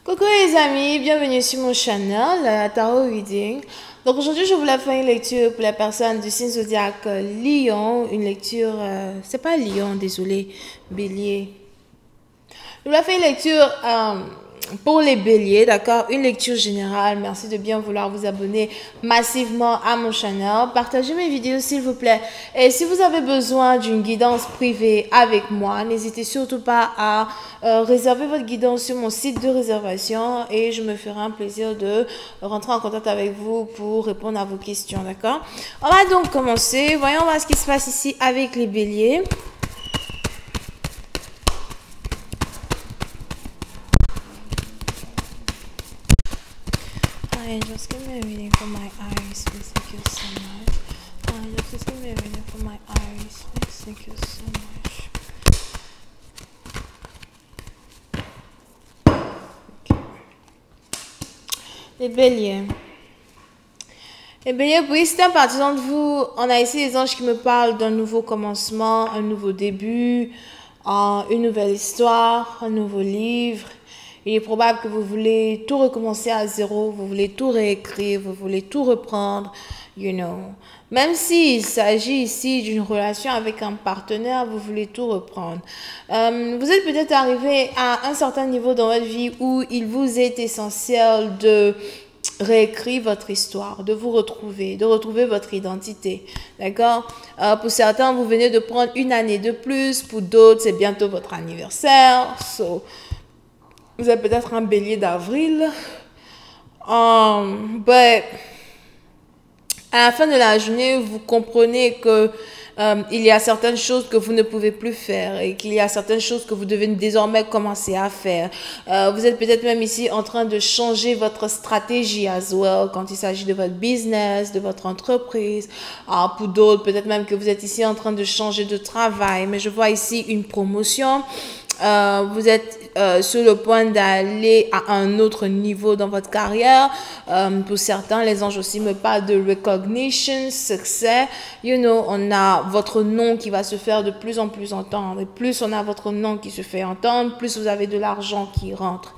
Coucou les amis, bienvenue sur mon channel, la Tarot Reading. Donc aujourd'hui je voulais faire une lecture pour la personne du signe zodiaque Lion, une lecture, c'est pas Lion, désolé, Bélier. Je voulais faire une lecture pour les béliers, d'accord? Une lecture générale. Merci de bien vouloir vous abonner massivement à mon channel. Partagez mes vidéos s'il vous plaît. Et si vous avez besoin d'une guidance privée avec moi, n'hésitez surtout pas à réserver votre guidance sur mon site de réservation et je me ferai un plaisir de rentrer en contact avec vous pour répondre à vos questions, d'accord? On va donc commencer. Voyons voir ce qui se passe ici avec les béliers. Just give me a reading for my eyes, please. Thank you so much. Just give me a reading for my eyes, please. Thank you so much. Okay. Les béliers. Les béliers, oui, c'est un partisan de vous. On a ici les anges qui me parlent d'un nouveau commencement, un nouveau début, une nouvelle histoire, un nouveau livre. Il est probable que vous voulez tout recommencer à zéro, vous voulez tout réécrire, vous voulez tout reprendre, you know. Même s'il s'agit ici d'une relation avec un partenaire, vous voulez tout reprendre. Vous êtes peut-être arrivé à un certain niveau dans votre vie où il vous est essentiel de réécrire votre histoire, de vous retrouver, de retrouver votre identité, d'accord? Pour certains, vous venez de prendre une année de plus, pour d'autres, c'est bientôt votre anniversaire, vous êtes peut-être un bélier d'avril. À la fin de la journée, vous comprenez que il y a certaines choses que vous ne pouvez plus faire et qu'il y a certaines choses que vous devez désormais commencer à faire. Vous êtes peut-être même ici en train de changer votre stratégie as well quand il s'agit de votre business, de votre entreprise. Pour d'autres, peut-être même que vous êtes ici en train de changer de travail. Mais je vois ici une promotion. Vous êtes sur le point d'aller à un autre niveau dans votre carrière. Pour certains, les anges aussi me parlent de recognition, succès. You know, on a votre nom qui va se faire de plus en plus entendre. Et plus on a votre nom qui se fait entendre, plus vous avez de l'argent qui rentre.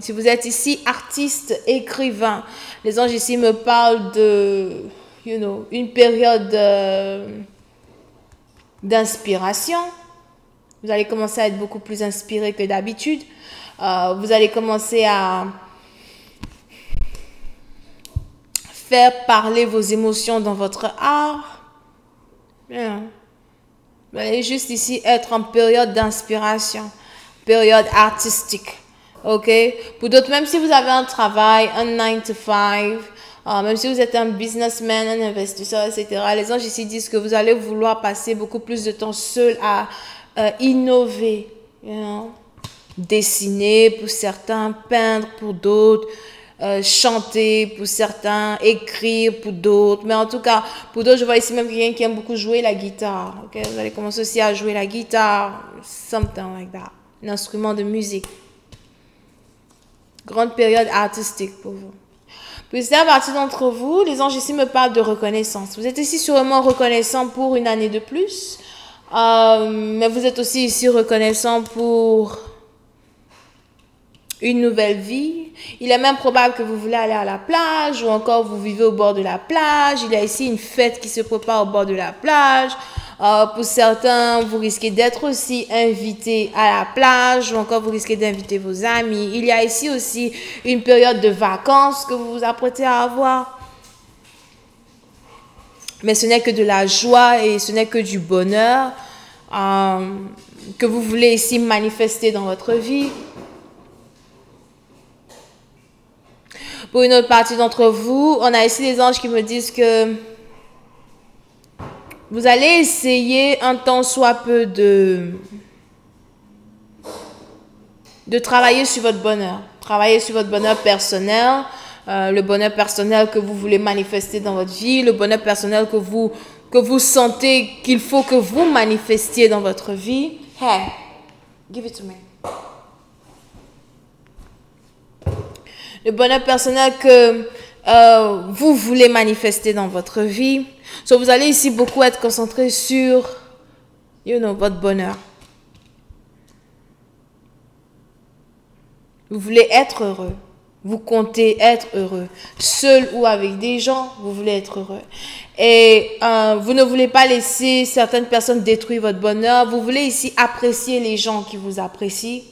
Si vous êtes ici artiste, écrivain, les anges ici me parlent de, you know, une période d'inspiration. Vous allez commencer à être beaucoup plus inspiré que d'habitude. Vous allez commencer à faire parler vos émotions dans votre art. Yeah. Vous allez juste ici être en période d'inspiration, période artistique. Ok? Pour d'autres, même si vous avez un travail, un 9 to 5, même si vous êtes un businessman, un investisseur, etc., les anges ici disent que vous allez vouloir passer beaucoup plus de temps seul à innover, you know? Dessiner pour certains, peindre pour d'autres, chanter pour certains, écrire pour d'autres. Mais en tout cas, pour d'autres, je vois ici même quelqu'un qui aime beaucoup jouer la guitare. Okay? Vous allez commencer aussi à jouer la guitare, something like that, un instrument de musique. Grande période artistique pour vous. Puis c'est à partir d'entre vous, les anges ici me parlent de reconnaissance. Vous êtes ici sûrement reconnaissant pour une année de plus. Mais vous êtes aussi ici reconnaissant pour une nouvelle vie. Il est même probable que vous voulez aller à la plage ou encore vous vivez au bord de la plage. Il y a ici une fête qui se prépare au bord de la plage. Pour certains, vous risquez d'être aussi invité à la plage ou encore vous risquez d'inviter vos amis. Il y a ici aussi une période de vacances que vous vous apprêtez à avoir. Mais ce n'est que de la joie et ce n'est que du bonheur que vous voulez ici manifester dans votre vie. Pour une autre partie d'entre vous, on a ici des anges qui me disent que vous allez essayer un temps soit peu de travailler sur votre bonheur. Travailler sur votre bonheur personnel. Le bonheur personnel que vous voulez manifester dans votre vie, le bonheur personnel que vous sentez qu'il faut que vous manifestiez dans votre vie. Hey, give it to me. Le bonheur personnel que vous voulez manifester dans votre vie. So, vous allez ici beaucoup être concentré sur, you know, votre bonheur. Vous voulez être heureux. Vous comptez être heureux. Seul ou avec des gens, vous voulez être heureux. Et vous ne voulez pas laisser certaines personnes détruire votre bonheur. Vous voulez ici apprécier les gens qui vous apprécient.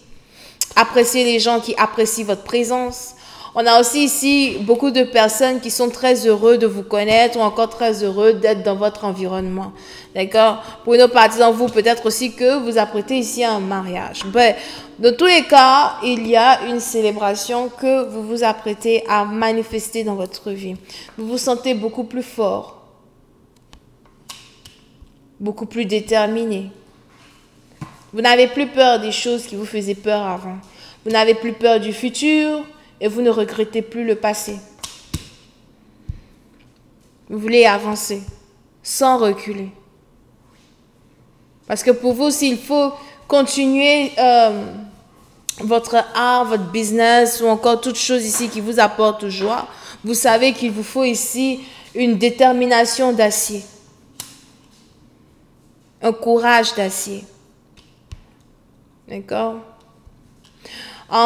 Apprécier les gens qui apprécient votre présence. On a aussi ici beaucoup de personnes qui sont très heureux de vous connaître ou encore très heureux d'être dans votre environnement. D'accord? Pour une autre partie d'entre vous, peut-être aussi que vous apprêtez ici à un mariage. Ben, dans tous les cas, il y a une célébration que vous vous apprêtez à manifester dans votre vie. Vous vous sentez beaucoup plus fort, beaucoup plus déterminé. Vous n'avez plus peur des choses qui vous faisaient peur avant. Vous n'avez plus peur du futur. Et vous ne regrettez plus le passé. Vous voulez avancer sans reculer. Parce que pour vous, s'il faut continuer votre art, votre business ou encore toute chose ici qui vous apporte joie, vous savez qu'il vous faut ici une détermination d'acier. Un courage d'acier. D'accord?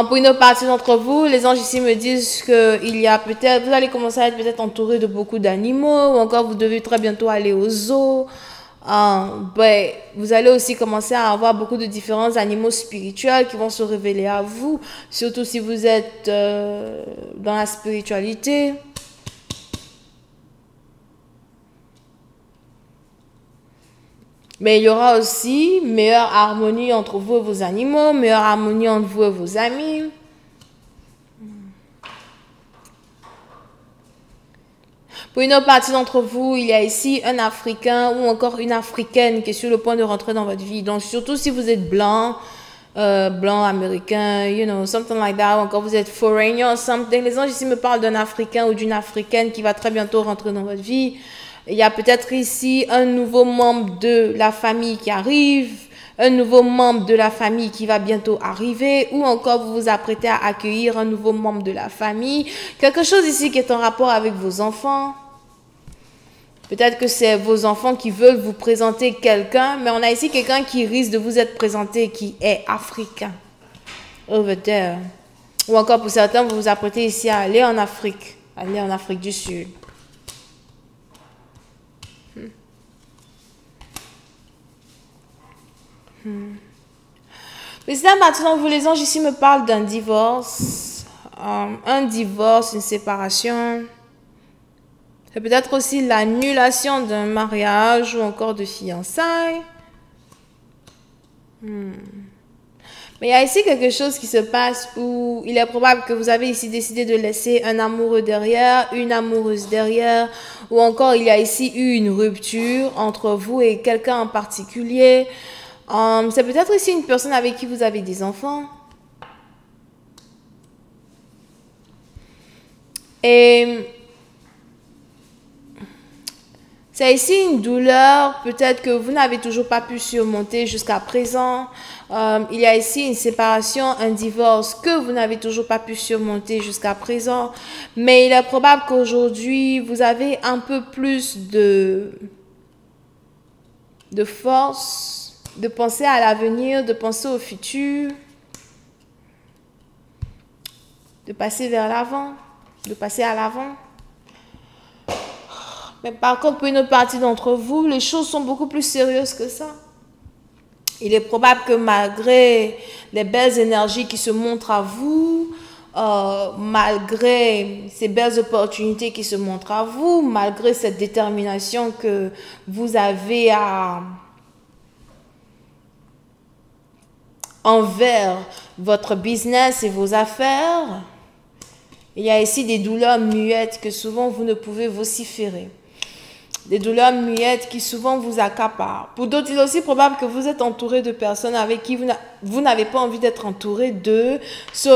Pour une autre partie d'entre vous, les anges ici me disent que vous allez commencer à être peut-être entouré de beaucoup d'animaux, ou encore vous devez très bientôt aller au zoo. Vous allez aussi commencer à avoir beaucoup de différents animaux spirituels qui vont se révéler à vous, surtout si vous êtes dans la spiritualité. Mais il y aura aussi meilleure harmonie entre vous et vos animaux, meilleure harmonie entre vous et vos amis. Pour une autre partie d'entre vous, il y a ici un Africain ou encore une Africaine qui est sur le point de rentrer dans votre vie. Donc, surtout si vous êtes blanc, américain, something like that, ou encore vous êtes foreigner, something. Les anges ici me parlent d'un Africain ou d'une Africaine qui va très bientôt rentrer dans votre vie. Il y a peut-être ici un nouveau membre de la famille qui arrive, un nouveau membre de la famille qui va bientôt arriver, ou encore vous vous apprêtez à accueillir un nouveau membre de la famille. Quelque chose ici qui est en rapport avec vos enfants. Peut-être que c'est vos enfants qui veulent vous présenter quelqu'un, mais on a ici quelqu'un qui risque de vous être présenté qui est africain. Over there. Ou encore pour certains, vous vous apprêtez ici à aller en Afrique du Sud. Mais là, maintenant, vous les anges ici me parlent d'un divorce. Un divorce, une séparation. C'est peut-être aussi l'annulation d'un mariage ou encore de fiançailles. Mais il y a ici quelque chose qui se passe où il est probable que vous avez ici décidé de laisser un amoureux derrière, une amoureuse derrière, ou encore il y a ici eu une rupture entre vous et quelqu'un en particulier. C'est peut-être ici une personne avec qui vous avez des enfants. Et c'est ici une douleur, peut-être que vous n'avez toujours pas pu surmonter jusqu'à présent. Il y a ici une séparation, un divorce que vous n'avez toujours pas pu surmonter jusqu'à présent. Mais il est probable qu'aujourd'hui, vous avez un peu plus de force, de penser à l'avenir, de penser au futur, de passer vers l'avant, de passer à l'avant. Mais par contre, pour une autre partie d'entre vous, les choses sont beaucoup plus sérieuses que ça. Il est probable que malgré les belles énergies qui se montrent à vous, malgré ces belles opportunités qui se montrent à vous, malgré cette détermination que vous avez envers votre business et vos affaires, il y a ici des douleurs muettes que souvent vous ne pouvez vociférer. Des douleurs muettes qui souvent vous accaparent. Pour d'autres, il est aussi probable que vous êtes entouré de personnes avec qui vous n'avez pas envie d'être entouré d'eux.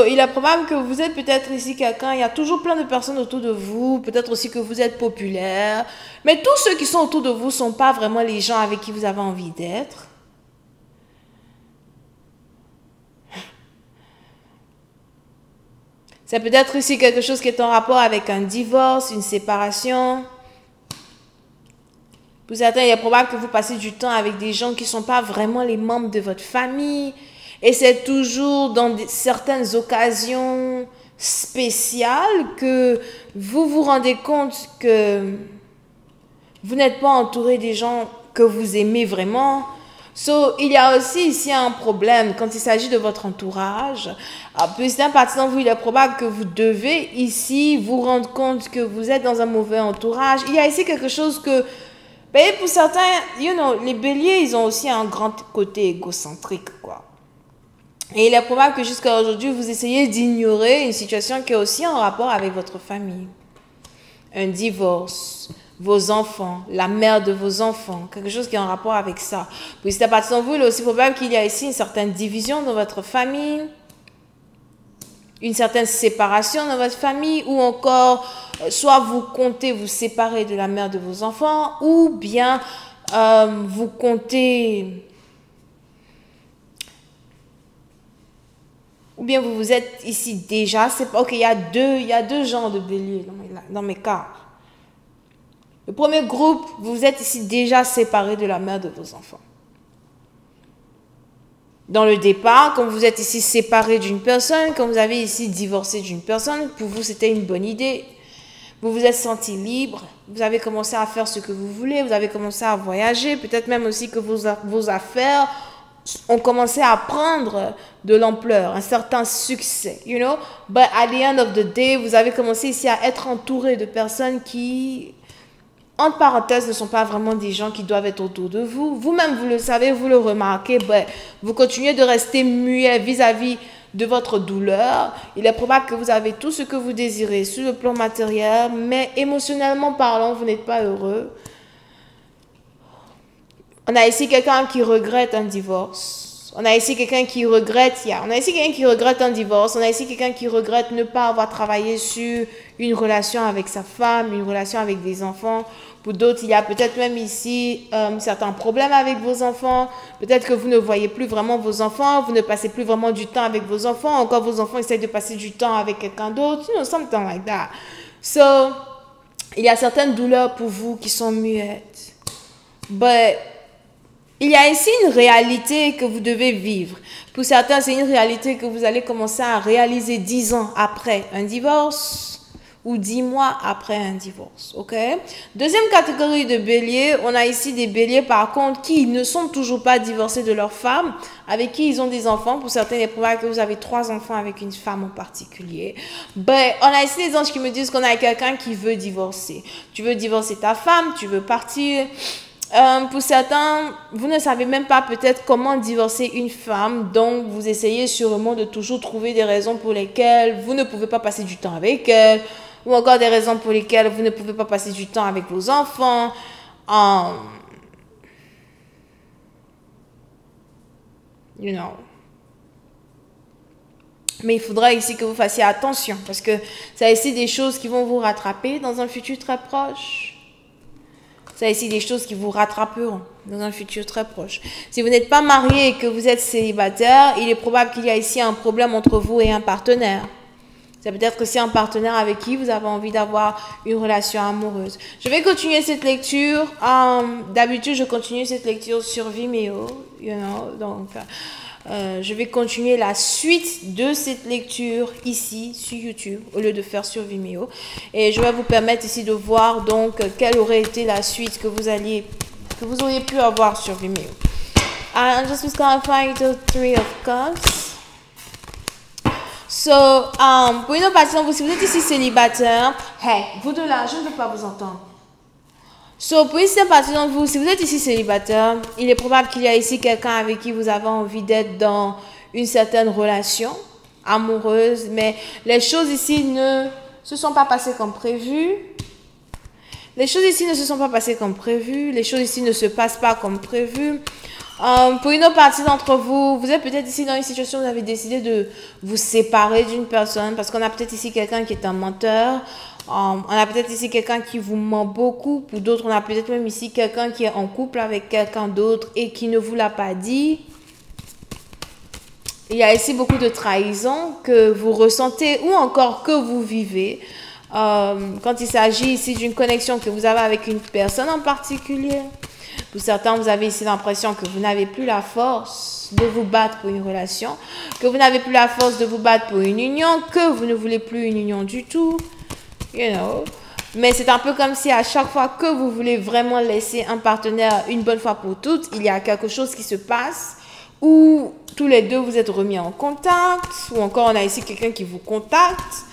Il est probable que vous êtes peut-être ici quelqu'un, il y a toujours plein de personnes autour de vous, peut-être aussi que vous êtes populaire, mais tous ceux qui sont autour de vous ne sont pas vraiment les gens avec qui vous avez envie d'être. C'est peut-être ici quelque chose qui est en rapport avec un divorce, une séparation. Pour certains, il est probable que vous passez du temps avec des gens qui ne sont pas vraiment les membres de votre famille. Et c'est toujours dans certaines occasions spéciales que vous vous rendez compte que vous n'êtes pas entouré des gens que vous aimez vraiment. So, il y a aussi ici un problème quand il s'agit de votre entourage. Petit partie d'entre vous, il est probable que vous devez ici vous rendre compte que vous êtes dans un mauvais entourage. Il y a ici quelque chose que, ben, pour certains, les béliers, ils ont aussi un grand côté égocentrique, quoi. Et il est probable que jusqu'à aujourd'hui, vous essayez d'ignorer une situation qui est aussi en rapport avec votre famille. Un divorce, vos enfants, la mère de vos enfants, quelque chose qui est en rapport avec ça. Puis c'est à partir de vous, il est aussi probable qu'il y a ici une certaine division dans votre famille, une certaine séparation dans votre famille, ou encore, soit vous comptez vous séparer de la mère de vos enfants, ou bien vous comptez... Ou bien vous vous êtes ici déjà... Ok, il y a deux genres de béliers dans mes cas. Le premier groupe, vous êtes ici déjà séparés de la mère de vos enfants. Dans le départ, quand vous êtes ici séparés d'une personne, quand vous avez ici divorcé d'une personne, pour vous c'était une bonne idée. Vous vous êtes senti libre, vous avez commencé à faire ce que vous voulez, vous avez commencé à voyager, peut-être même aussi que vos affaires ont commencé à prendre de l'ampleur, un certain succès, you know. But at the end of the day, vous avez commencé ici à être entouré de personnes qui, entre parenthèses, ne sont pas vraiment des gens qui doivent être autour de vous. Vous-même, vous le savez, vous le remarquez, but vous continuez de rester muet vis-à-vis de votre douleur. Il est probable que vous avez tout ce que vous désirez sur le plan matériel, mais émotionnellement parlant, vous n'êtes pas heureux. On a ici quelqu'un qui regrette un divorce. On a ici quelqu'un qui regrette, on a ici quelqu'un qui regrette un divorce. On a ici quelqu'un qui regrette ne pas avoir travaillé sur une relation avec sa femme, une relation avec des enfants. Pour d'autres, il y a peut-être même ici certains problèmes avec vos enfants. Peut-être que vous ne voyez plus vraiment vos enfants, vous ne passez plus vraiment du temps avec vos enfants. Encore vos enfants essayent de passer du temps avec quelqu'un d'autre. You know, something like that. So, il y a certaines douleurs pour vous qui sont muettes. But il y a ici une réalité que vous devez vivre. Pour certains, c'est une réalité que vous allez commencer à réaliser 10 ans après un divorce ou 10 mois après un divorce. Ok? Deuxième catégorie de béliers, on a ici des béliers par contre qui ne sont toujours pas divorcés de leur femme, avec qui ils ont des enfants. Pour certains, il est probable que vous avez 3 enfants avec une femme en particulier. Ben, on a ici des anges qui me disent qu'on a quelqu'un qui veut divorcer. Tu veux divorcer ta femme, tu veux partir... pour certains, vous ne savez même pas peut-être comment divorcer une femme, donc vous essayez sûrement de toujours trouver des raisons pour lesquelles vous ne pouvez pas passer du temps avec elle, ou encore des raisons pour lesquelles vous ne pouvez pas passer du temps avec vos enfants. You know. Mais il faudra ici que vous fassiez attention, parce que c'est ici des choses qui vont vous rattraper dans un futur très proche. C'est ici des choses qui vous rattraperont dans un futur très proche. Si vous n'êtes pas marié et que vous êtes célibataire, il est probable qu'il y a ici un problème entre vous et un partenaire. C'est peut-être aussi un partenaire avec qui vous avez envie d'avoir une relation amoureuse. Je vais continuer cette lecture. D'habitude, je continue cette lecture sur Vimeo, you know, donc... je vais continuer la suite de cette lecture ici sur YouTube au lieu de faire sur Vimeo. Et je vais vous permettre ici de voir donc quelle aurait été la suite que vous auriez pu avoir sur Vimeo. I'm just clarifying the Three of Cups. So, pour une autre partie, si vous êtes ici célibataire, hey, vous deux là, je ne veux pas vous entendre. So, pour une partie d'entre vous, si vous êtes ici célibataire, il est probable qu'il y a ici quelqu'un avec qui vous avez envie d'être dans une certaine relation amoureuse, mais les choses ici ne se sont pas passées comme prévu. Les choses ici ne se sont pas passées comme prévu. Les choses ici ne se passent pas comme prévu. Pour une autre partie d'entre vous, vous êtes peut-être ici dans une situation où vous avez décidé de vous séparer d'une personne parce qu'on a peut-être ici quelqu'un qui est un menteur. On a peut-être ici quelqu'un qui vous ment beaucoup. Pour d'autres, on a peut-être même ici quelqu'un qui est en couple avec quelqu'un d'autre et qui ne vous l'a pas dit. Il y a ici beaucoup de trahison que vous ressentez ou encore que vous vivez. Quand il s'agit ici d'une connexion que vous avez avec une personne en particulier. Pour certains, vous avez ici l'impression que vous n'avez plus la force de vous battre pour une relation, que vous n'avez plus la force de vous battre pour une union, que vous ne voulez plus une union du tout. You know. Mais c'est un peu comme si à chaque fois que vous voulez vraiment laisser un partenaire une bonne fois pour toutes, il y a quelque chose qui se passe où tous les deux vous êtes remis en contact, ou encore on a ici quelqu'un qui vous contacte.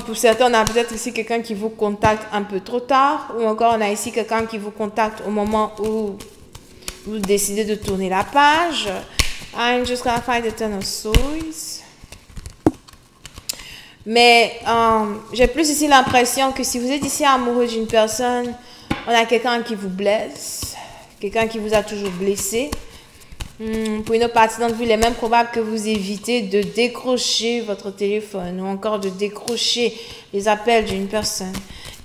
Pour certains, on a peut-être ici quelqu'un qui vous contacte un peu trop tard, ou encore on a ici quelqu'un qui vous contacte au moment où vous décidez de tourner la page. I'm just gonna find the Ten of Swords. Mais j'ai plus ici l'impression que si vous êtes ici amoureux d'une personne, on a quelqu'un qui vous blesse, quelqu'un qui vous a toujours blessé. Pour une autre partie d'entre vous, il est même probable que vous évitez de décrocher votre téléphone ou encore de décrocher les appels d'une personne.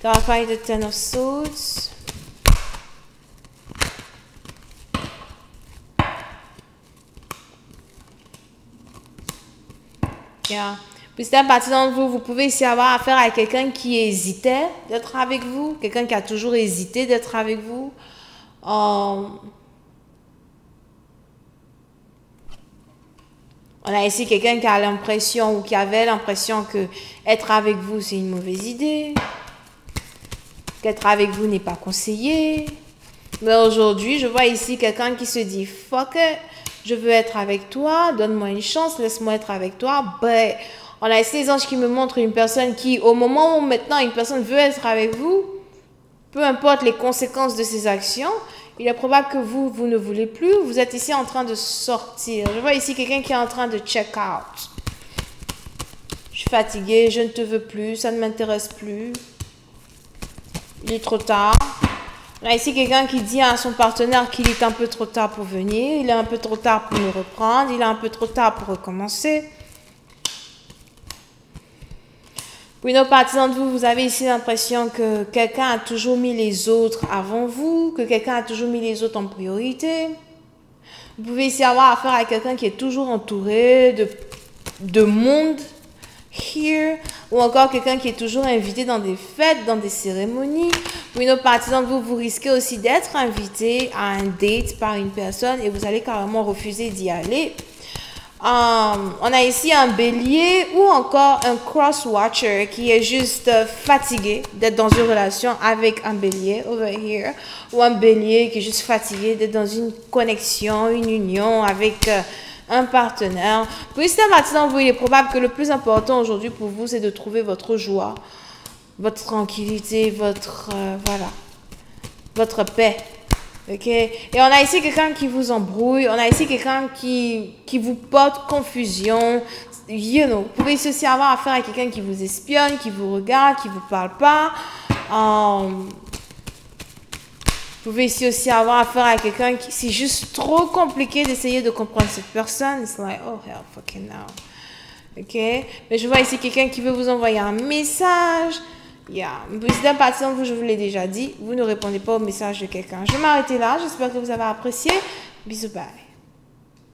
Clarify the Ten of Swords. Yeah. Puis c'est une partie d'entre vous, vous pouvez ici avoir affaire à quelqu'un qui hésitait d'être avec vous, quelqu'un qui a toujours hésité d'être avec vous. On a ici quelqu'un qui a l'impression ou qui avait l'impression que être avec vous, c'est une mauvaise idée. Qu'être avec vous n'est pas conseillé. Mais aujourd'hui, je vois ici quelqu'un qui se dit « Fuck it, je veux être avec toi, donne-moi une chance, laisse-moi être avec toi. » Ben, on a ici des anges qui me montrent une personne qui, au moment où maintenant une personne veut être avec vous, peu importe les conséquences de ses actions, il est probable que vous ne voulez plus. Vous êtes ici en train de sortir. Je vois ici quelqu'un qui est en train de check out. Je suis fatiguée, je ne te veux plus, ça ne m'intéresse plus. Il est trop tard. On a ici quelqu'un qui dit à son partenaire qu'il est un peu trop tard pour venir. Il est un peu trop tard pour me reprendre. Il est un peu trop tard pour recommencer. Pour une autre partie d'entre vous, vous avez ici l'impression que quelqu'un a toujours mis les autres avant vous, que quelqu'un a toujours mis les autres en priorité. Vous pouvez ici avoir affaire à quelqu'un qui est toujours entouré de monde, here, ou encore quelqu'un qui est toujours invité dans des fêtes, dans des cérémonies. Pour une autre partie d'entre vous, vous risquez aussi d'être invité à un date par une personne et vous allez carrément refuser d'y aller. On a ici un bélier ou encore un cross-watcher qui est juste fatigué d'être dans une relation avec un bélier, over here, ou un bélier qui est juste fatigué d'être dans une connexion, une union avec un partenaire. Pour ici, maintenant, il est probable que le plus important aujourd'hui pour vous, c'est de trouver votre joie, votre tranquillité, votre paix. Ok, et on a ici quelqu'un qui vous embrouille, on a ici quelqu'un qui vous porte confusion. You know, vous pouvez aussi avoir affaire à quelqu'un qui vous espionne, qui vous regarde, qui vous parle pas. Vous pouvez ici aussi avoir affaire à quelqu'un qui c'est juste trop compliqué d'essayer de comprendre cette personne. It's like, oh hell fucking now. Ok, mais je vois ici quelqu'un qui veut vous envoyer un message. Yeah. D'un parti d'entre vous, je vous l'ai déjà dit, vous ne répondez pas au message de quelqu'un. Je vais m'arrêter là. J'espère que vous avez apprécié. Bisous, bye.